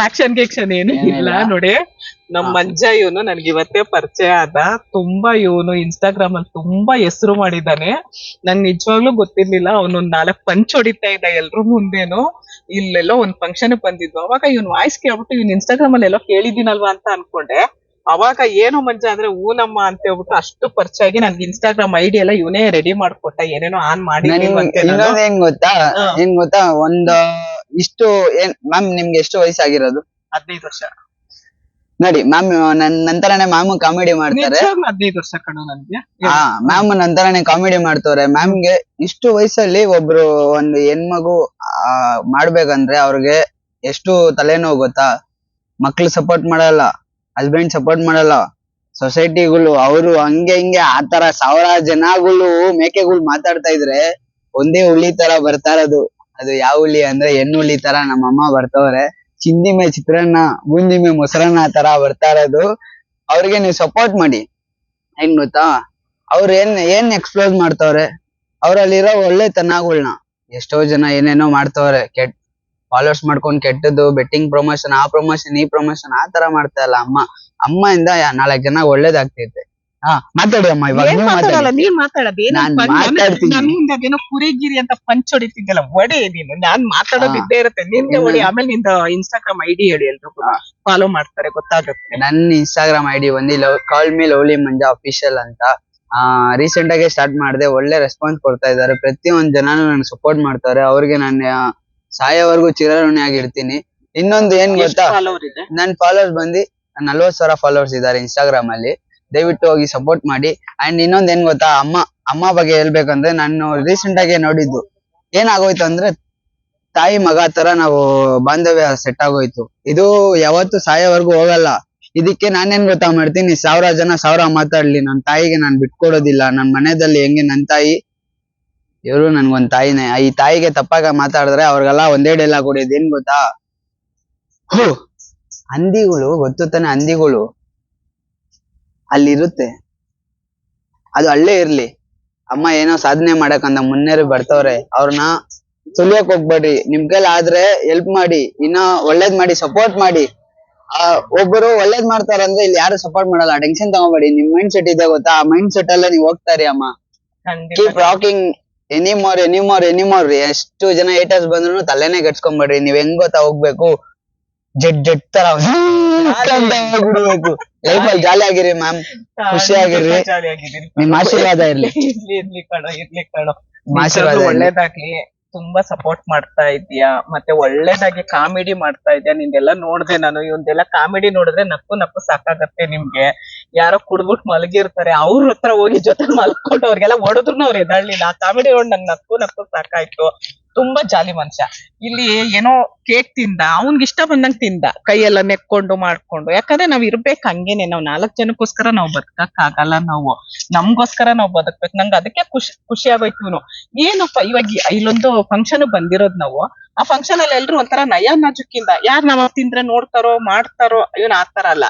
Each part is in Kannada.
ಆಕ್ಷನ್ ಗಿಕ್ಷನ್ ಏನು ಇಲ್ಲ ನೋಡಿ. ನಮ್ ಮಂಜ ಇವನು ನನ್ಗೆ ಇವತ್ತೇ ಪರಿಚಯ ಆದ. ತುಂಬಾ ಇವನು ಇನ್ಸ್ಟಾಗ್ರಾಮ್ ಅಲ್ಲಿ ತುಂಬಾ ಹೆಸರು ಮಾಡಿದ್ದಾನೆ. ನಂಗೆ ನಿಜವಾಗ್ಲೂ ಗೊತ್ತಿರ್ಲಿಲ್ಲ. ಅವನೊಂದ್ 4 ಪಂಚ್ ಹೊಡಿತಾ ಇದ್ದ ಎಲ್ರು ಮುಂದೇನು. ಇಲ್ಲೆಲ್ಲೋ ಒಂದ್ ಫಂಕ್ಷನ್ ಬಂದಿದ್ವು. ಅವಾಗ ಇವನ್ ವಾಯ್ಸ್ ಕೇಳ್ಬಿಟ್ಟು ಇವ್ನ್ ಇನ್ಸ್ಟಾಗ್ರಾಮ್ ಅಲ್ಲಿ ಎಲ್ಲೋ ಕೇಳಿದ್ದೀನಲ್ವಾ ಅಂತ ಅನ್ಕೊಂಡೆ. ಅವಾಗ ಏನು ಮಂಜ ಅಂದ್ರೆ ಊನಮ್ಮ ಅಂತ ಹೇಳ್ಬಿಟ್ಟು ಅಷ್ಟು ಪರಿಚಯ ಆಗಿ ನನ್ಗೆ ಇನ್ಸ್ಟಾಗ್ರಾಮ್ ಐಡಿ ಎಲ್ಲ ಇವನೇ ರೆಡಿ ಮಾಡ್ಕೊಟ್ಟ. ಏನೇನೋ ಆನ್ ಮಾಡಿ ಇನ್ನೊಂದ್ ಏನ್ ಗೊತ್ತಾ ಒಂದು ಇಷ್ಟು ಮ್ಯಾಮ್ ನಿಮ್ಗೆ ಎಷ್ಟು ವಯಸ್ಸಾಗಿರೋದು? 15 ವರ್ಷ ನೋಡಿ ಮ್ಯಾಮ್ ನಂತರನೇ ಮ್ಯಾಮ್ ಕಾಮಿಡಿ ಮಾಡ್ತಾರೆ. 15 ವರ್ಷ ಕಣೋ ನನ್ಗೆ. ಮ್ಯಾಮ್ ನಂತರನೇ ಕಾಮಿಡಿ ಮಾಡ್ತವ್ರೆ. ಮ್ಯಾಮ್ಗೆ ಇಷ್ಟು ವಯಸ್ಸಲ್ಲಿ ಒಬ್ರು ಒಂದು ಹೆಣ್ಮಗು ಮಾಡ್ಬೇಕಂದ್ರೆ ಅವ್ರಿಗೆ ಎಷ್ಟು ತಲೆನೋವು ಗೊತ್ತಾ. ಮಕ್ಳು ಸಪೋರ್ಟ್ ಮಾಡಲ್ಲ, ಹಸ್ಬೆಂಡ್ ಸಪೋರ್ಟ್ ಮಾಡಲ್ಲ, ಸೊಸೈಟಿಗಳು ಅವರು ಹಂಗೆ ಹಿಂಗೆ ಆತರ 1000 ಜನಗಳು ಮೇಕೆಗಳು ಮಾತಾಡ್ತಾ ಇದ್ರೆ ಒಂದೇ ಹುಲಿ ತರ ಬರ್ತಾ ಇರೋದು. ಅದು ಯಾವ ಹುಲಿ ಅಂದ್ರೆ ಹೆಣ್ಣು ಹುಲಿ ತರ ನಮ್ಮಮ್ಮ ಬರ್ತವ್ರೆ. ಚಿಂದಿ ಮೇ ಚಿತ್ರಾನ್ನ, ಬೂಂದಿ ಮೇ ಮೊಸರನ್ನ ತರ ಬರ್ತಾ ಇರೋದು. ಅವ್ರಿಗೆ ನೀವು ಸಪೋರ್ಟ್ ಮಾಡಿ. ಹೆಂಗ್ ಗೊತ್ತಾ, ಅವ್ರ ಏನ್ ಎಕ್ಸ್ಪ್ಲೋರ್ ಮಾಡ್ತವ್ರೆ ಅವ್ರಲ್ಲಿರೋ ಒಳ್ಳೆತನಗಳ್ನ. ಎಷ್ಟೋ ಜನ ಏನೇನೋ ಮಾಡ್ತವ್ರೆ, ಫಾಲೋವರ್ಸ್ ಮಾಡ್ಕೊಂಡ್ ಕೆಟ್ಟದ್ದು, ಬೆಟ್ಟಿಂಗ್ ಪ್ರಮೋಷನ್, ಆ ಪ್ರಮೋಷನ್ ಈ ಪ್ರಮೋಷನ್ ಆ ತರ ಮಾಡ್ತಾ ಇಲ್ಲ. ಅಮ್ಮ ಇಂದ 4 ಜನ ಒಳ್ಳೇದಾಗ್ತೈತೆ. ಮಾತಾಡಿ ಅಮ್ಮ. ಇವಾಗ ನೀನ್ ಮಾತಾಡೋದೇನೋ ಕುರಿಗಿರಿ ಅಂತ ಪಂಚ್ ಹೊಡಿತಿದ್ದಲ್ಲ, ಒಡೆ ನೀನು. ನಾನ್ ಮಾತಾಡೋದು ಇದ್ದೇ ಇರುತ್ತೆ, ನಿನ್ಗೆ ಹೊಡಿ. ಆಮೇಲೆ ನಿಂದ ಇನ್ಸ್ಟಾಗ್ರಾಮ್ ಐಡಿ ಹೇಳಿ, ಎಲ್ರು ಫಾಲೋ ಮಾಡ್ತಾರೆ, ಗೊತ್ತಾಗುತ್ತೆ. ನನ್ನ ಇನ್ಸ್ಟಾಗ್ರಾಮ್ ಐಡಿ ಒಂದು call me lovely Manja official ಅಂತ. ರೀಸೆಂಟ್ ಆಗಿ ಸ್ಟಾರ್ಟ್ ಮಾಡಿದೆ. ಒಳ್ಳೆ ರೆಸ್ಪಾನ್ಸ್ ಕೊಡ್ತಾ ಇದಾರೆ. ಪ್ರತಿಯೊಂದ್ ಜನನು ನನ್ ಸಪೋರ್ಟ್ ಮಾಡ್ತಾರೆ. ಅವ್ರಿಗೆ ನಾನು ಸಾಯೋವರೆಗೂ ಚಿರಋಣಿ ಆಗಿರ್ತೀನಿ. ಇನ್ನೊಂದು ಏನ್ ಗೊತ್ತಾ, ನನ್ ಫಾಲೋವರ್ಸ್ ಬಂದು 40,000 ಫಾಲೋವರ್ಸ್ ಇದಾರೆ ಇನ್ಸ್ಟಾಗ್ರಾಮ್ ಅಲ್ಲಿ. ದಯವಿಟ್ಟು ಹೋಗಿ ಸಪೋರ್ಟ್ ಮಾಡಿ. ಅಂಡ್ ಇನ್ನೊಂದ್ ಏನ್ ಗೊತ್ತಾ, ಅಮ್ಮ ಬಗ್ಗೆ ಹೇಳ್ಬೇಕಂದ್ರೆ, ನಾನು ರೀಸೆಂಟ್ ಆಗಿ ನೋಡಿದ್ದು ಏನಾಗೋಯ್ತು ಅಂದ್ರೆ, ತಾಯಿ ಮಗ ತರ ನಾವು ಬಾಂಧವ್ಯ ಸೆಟ್ ಆಗೋಯ್ತು. ಇದು ಯಾವತ್ತು ಸಾಯೋವರೆಗೂ ಹೋಗಲ್ಲ. ಇದಕ್ಕೆ ನಾನೇನ್ ಗೊತ್ತಾ ಮಾಡ್ತೀನಿ, 1000 ಜನ 1000 ಮಾತಾಡ್ಲಿ, ನನ್ ತಾಯಿಗೆ ನಾನ್ ಬಿಟ್ಕೊಡೋದಿಲ್ಲ. ನನ್ ಮನೆಯಲ್ಲಿ ಹೆಂಗೆ ನನ್ ತಾಯಿ, ಇವರು ನನ್ಗೊಂದ್ ತಾಯಿನೇ. ಈ ತಾಯಿಗೆ ತಪ್ಪಾಗ ಮಾತಾಡಿದ್ರೆ ಅವ್ರಿಗೆಲ್ಲ ಒಂದೇ ಡೈಲಾಗ್ ಹೊಡಿಯೋದು. ಏನ್ ಗೊತ್ತಾ, ಹಂದಿಗಳು ಗೊತ್ತು ತಾನೆ, ಹಂದಿಗಳು ಅಲ್ಲಿರುತ್ತೆ, ಅದು ಅಲ್ಲೇ ಇರ್ಲಿ. ಅಮ್ಮ ಏನೋ ಸಾಧನೆ ಮಾಡಕಂದ ಮುನ್ನೇರಿ ಬರ್ತವ್ರೆ, ಅವ್ರನ್ನ ಸುಲಿಯಕ್ ಹೋಗ್ಬೇಡ್ರಿ. ನಿಮ್ ಕೈಲಿ ಆದ್ರೆ ಹೆಲ್ಪ್ ಮಾಡಿ, ಇನ್ನ ಒಳ್ಳೇದ್ ಮಾಡಿ, ಸಪೋರ್ಟ್ ಮಾಡಿ. ಒಬ್ಬರು ಒಳ್ಳೇದ್ ಮಾಡ್ತಾರಂದ್ರೆ ಇಲ್ಲಿ ಯಾರು ಸಪೋರ್ಟ್ ಮಾಡಲ್ಲ. ಟೆನ್ಷನ್ ತಗೋಬೇಡಿ. ನಿಮ್ ಮೈಂಡ್ ಸೆಟ್ ಇದೆ ಗೊತ್ತಾ, ಆ ಮೈಂಡ್ ಸೆಟ್ ಅಲ್ಲೇ ನೀವ್ ಹೋಗ್ತಾರಿ ಅಮ್ಮ. Keep rocking anymore. ಎಷ್ಟು ಜನ ಏಟರ್ಸ್ ಬಂದ್ರು ತಲೆನೇ ಗಟ್ಸ್ಕೊಂಬೇಡ್ರಿ. ನೀವ್ ಹೆಂಗ್ ಗೊತ್ತಾ ಹೋಗ್ಬೇಕು, ಜಡ್ ತರ ಬಿಡ್ಬೇಕು. ಲೈಫ್ ಅಲ್ಲಿ ಜಾಲಿ ಆಗಿರಿ ಮ್ಯಾಮ್, ಖುಷಿಯಾಗಿರ್ರಿ. ನಿಮ್ ಆಶೀರ್ವಾದ ಇರ್ಲಿ. ಇರ್ಲಿ ಕಣೋ. ಒಳ್ಳೇದಾಗ್ಲಿ. ತುಂಬಾ ಸಪೋರ್ಟ್ ಮಾಡ್ತಾ ಇದೀಯಾ, ಮತ್ತೆ ಒಳ್ಳೇದಾಗಿ ಕಾಮಿಡಿ ಮಾಡ್ತಾ ಇದೀಯಾ. ನಿಂದೆಲ್ಲ ನೋಡ್ದೆ ನಾನು. ಇವಂದೆಲ್ಲ ಕಾಮಿಡಿ ನೋಡಿದ್ರೆ ನಕ್ಕು ಸಾಕಾಗತ್ತೆ. ನಿಮ್ಗೆ ಯಾರೋ ಕುಡ್ಬಿಟ್ಟು ಮಲಗಿರ್ತಾರೆ, ಅವ್ರ ಹತ್ರ ಹೋಗಿ ಜೊತೆ ಮಲ್ಕೊಂಡು ಅವ್ರಿಗೆಲ್ಲ ಹೊಡೆದ್ರು ಅವ್ರು ಎದಳ್ಲಿಲ್ಲ. ಆ ಕಾಮಿಡಿ ನೋಡಿ ನಂಗೆ ನಕ್ಕು ಸಾಕಾಯ್ತು. ತುಂಬಾ ಜಾಲಿ ಮನುಷ್ಯ. ಇಲ್ಲಿ ಏನೋ ಕೇಕ್ ತಿಂದ, ಅವ್ನ್ಗೆ ಇಷ್ಟ ಬಂದಂಗ್ ತಿಂದ, ಕೈಯೆಲ್ಲ ನೆಕ್ಕೊಂಡು ಮಾಡ್ಕೊಂಡು. ಯಾಕಂದ್ರೆ ನಾವ್ ಇರ್ಬೇಕು ಹಂಗೇನೆ. ನಾವ್ 4 ಜನಕ್ಕೋಸ್ಕರ ನಾವ್ ಬದುಕಕ್ ಆಗಲ್ಲ. ನಾವು ನಮ್ಗೋಸ್ಕರ ನಾವ್ ಬದುಕ್ಬೇಕು. ನಂಗೆ ಅದಕ್ಕೆ ಖುಷಿ ಆಗೋಯ್ತು. ಇವನು ಏನಪ್ಪ, ಇವಾಗ ಇಲ್ಲೊಂದು ಫಂಕ್ಷನ್ ಬಂದಿರೋದ್ ನಾವು. ಆ ಫಂಕ್ಷನ್ ಅಲ್ಲಿ ಎಲ್ರು ಒಂಥರ ನಯ ನಾಜುಕಿಂದ, ಯಾರ್ ನಾವ್ ತಿಂದ್ರೆ ನೋಡ್ತಾರೋ ಮಾಡ್ತಾರೋ, ಇವನ್ ಆತರ ಅಲ್ಲ.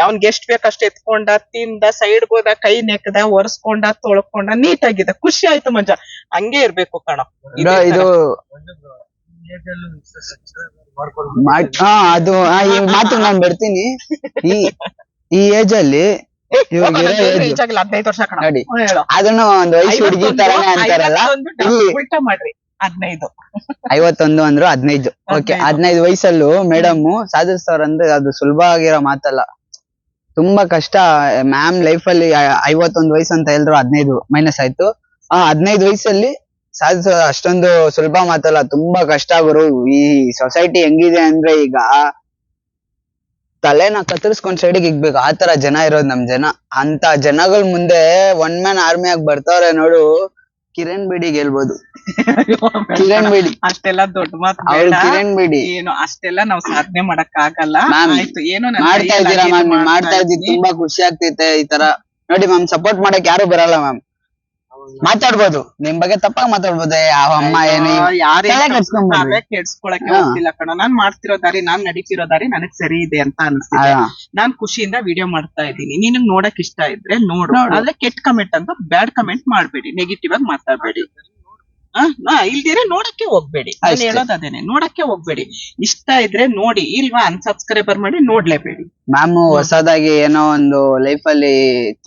ಅವ್ನ್ಗೆ ಎಷ್ಟ್ ಬೇಕಷ್ಟು ಎತ್ಕೊಂಡ, ತಿಂದ, ಸೈಡ್ ಹೋದ, ಕೈ ನೆಕ್ದ, ಒರೆಸ್ಕೊಂಡ, ತೊಳ್ಕೊಂಡ, ನೀಟಾಗಿದೆ. ಖುಷಿ ಆಯ್ತು ಮಂಜ. ಹಂಗೆ ಇರ್ಬೇಕು ಕಣೋ. ಇದು ಅದು ಈ ಮಾತು ನಾನ್ ಬರ್ತೀನಿ. ಈ ಏಜ್ ಅಲ್ಲಿ 15 ವರ್ಷ ಕಣ ನೋಡಿ, ಅದನ್ನು ಒಂದು ವಯಸ್ಸು ಹುಡುಗಿ ತರಾನೇ ಅಂತಾರಲ್ಲ. ಉಲ್ಟಾ ಮಾಡ್ರಿ, 15. 51 ಅಂದ್ರು 15. ಓಕೆ, 15 ವಯಸ್ಸಲ್ಲೂ ಮೇಡಮ್ ಸಾಧಿಸ್ತವ್ರಂದ್ರೆ ಅದು ಸುಲಭ ಆಗಿರೋ ಮಾತಲ್ಲ. ತುಂಬಾ ಕಷ್ಟ ಮ್ಯಾಮ್ ಲೈಫ್ ಅಲ್ಲಿ. 51 ವಯಸ್ಸು ಅಂತ ಹೇಳಿದ್ರು, 15 ಮೈನಸ್ ಆಯ್ತು. 15 ವಯಸ್ಸಲ್ಲಿ ಸಾಧಿಸೋದು ಅಷ್ಟೊಂದು ಸುಲಭ ಮಾತಲ್ಲ, ತುಂಬಾ ಕಷ್ಟ ಗುರು. ಈ ಸೊಸೈಟಿ ಹೆಂಗಿದೆ ಅಂದ್ರೆ, ಈಗ ತಲೆನ ಕತ್ತರಿಸ್ಕೊಂಡ್ ಸೈಡಿಗೆ ಇಗ್ಬೇಕು, ಆತರ ಜನ ಇರೋದು ನಮ್ ಜನ. ಅಂತ ಜನಗಳ ಮುಂದೆ ಒನ್ ಮ್ಯಾನ್ ಆರ್ಮಿ ಆಗಿ ಬರ್ತಾವ್ರೆ ನೋಡು. ಕಿರಣ್ ಬೇಡಿ ಗೆಲ್ಬೋದು. ಕಿರಣ್ ಬೇಡಿ ಅಷ್ಟೆಲ್ಲ ದೊಡ್ಡ ಮಾತು. ಕಿರಣ್ ಬೇಡಿ ಏನು ಅಷ್ಟೆಲ್ಲ ನಾವ್ ಸಾಧನೆ ಮಾಡಕ್ ಆಗಲ್ಲ. ಏನೋ ಮಾಡ್ತಾ ಇದ್ದೀರಾ ಮ್ಯಾಮ್, ಮಾಡ್ತಾ ಇದ್ದೀವಿ. ತುಂಬಾ ಖುಷಿ ಆಗ್ತೈತೆ ಈ ತರ ನೋಡಿ ಮ್ಯಾಮ್. ಸಪೋರ್ಟ್ ಮಾಡಕ್ ಯಾರು ಬರಲ್ಲ ಮ್ಯಾಮ್. ಮಾತಾಡ್ಬೋದು, ನಿಮ್ ಬಗ್ಗೆ ತಪ್ಪಾಗಿ ಮಾತಾಡ್ಬೋದು. ಅಮ್ಮ ಏನು ಕೆಡ್ಸ್ಕೊಳಕ್ಕೆ ಹೋಗ್ತಿಲ್ಲ ಕಣ. ನಾನ್ ಮಾಡ್ತಿರೋ ದಾರಿ, ನಾನ್ ನಡೀತಿರೋ ದಾರಿ ನನಗ್ ಸರಿ ಇದೆ ಅಂತ ಅನ್ಸ್ತಿದೆ. ನಾನ್ ಖುಷಿಯಿಂದ ವಿಡಿಯೋ ಮಾಡ್ತಾ ಇದ್ದೀನಿ. ನಿನಗ್ ನೋಡಕ್ ಇಷ್ಟ ಇದ್ರೆ ನೋಡು. ಆದ್ರೆ ಕೆಟ್ಟ ಕಮೆಂಟ್ ಅಂತ ಬ್ಯಾಡ್ ಕಮೆಂಟ್ ಮಾಡ್ಬೇಡಿ, ನೆಗೆಟಿವ್ ಆಗಿ ಮಾತಾಡ್ಬೇಡಿ. ಇಲ್ದಿರೆ ನೋಡಕ್ಕೆ ಹೋಗ್ಬೇಡಿ. ನಾನು ಅಷ್ಟೇ. ಹೇಳೋದು ಅದೇನೆ, ನೋಡಕ್ಕೆ ಹೋಗ್ಬೇಡಿ. ಇಷ್ಟ ಇದ್ರೆ ನೋಡಿ, ಇಲ್ವಾ ಅನ್ಸಬ್ಸ್ಕ್ರೈಬರ್ ಮಾಡಿ ನೋಡ್ಲೇಬೇಡಿ. ಮ್ಯಾಮ್ ಹೊಸದಾಗಿ ಏನೋ ಒಂದು ಲೈಫ್ ಅಲ್ಲಿ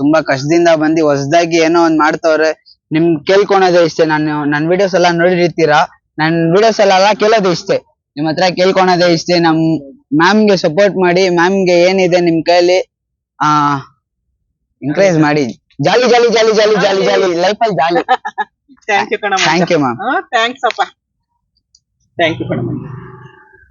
ತುಂಬಾ ಕಷ್ಟದಿಂದ ಬಂದು ಹೊಸದಾಗಿ ಏನೋ ಒಂದ್ ಮಾಡ್ತವ್ರೆ. ನಿಮ್ ಕೇಳ್ಕೊಳೋದೇ ಇಷ್ಟೇ. ನನ್ ವಿಡಿಯೋಸ್ ಎಲ್ಲ ನೋಡಿರ್ತೀರಾ, ನನ್ ವಿಡಿಯೋಸ್ ಎಲ್ಲ ಕೇಳೋದೇ ಇಷ್ಟೇ. ನಿಮ್ ಹತ್ರ ಕೇಳ್ಕೊಳೋದೇ ಇಷ್ಟೇ. ನಮ್ ಮ್ಯಾಮ್ಗೆ ಸಪೋರ್ಟ್ ಮಾಡಿ, ಮ್ಯಾಮ್ಗೆ ಏನಿದೆ ನಿಮ್ ಕೈಯಲ್ಲಿ ಎಂಕರೇಜ್ ಮಾಡಿ. ಜಾಲಿ ಜಾಲಿ ಜಾಲಿ ಜಾಲಿ ಜಾಲಿ ಜಾಲಿ ಲೈಫ್ ಅಲ್ಲಿ ಜಾಲಿ. ಥ್ಯಾಂಕ್ ಯು ಕಣಮ್ಮ. Thank you ma'am. ಥ್ಯಾಂಕ್ಸ್ ಅಪ್ಪ. ಥ್ಯಾಂಕ್ ಯು ಕಣಮ್ಮ.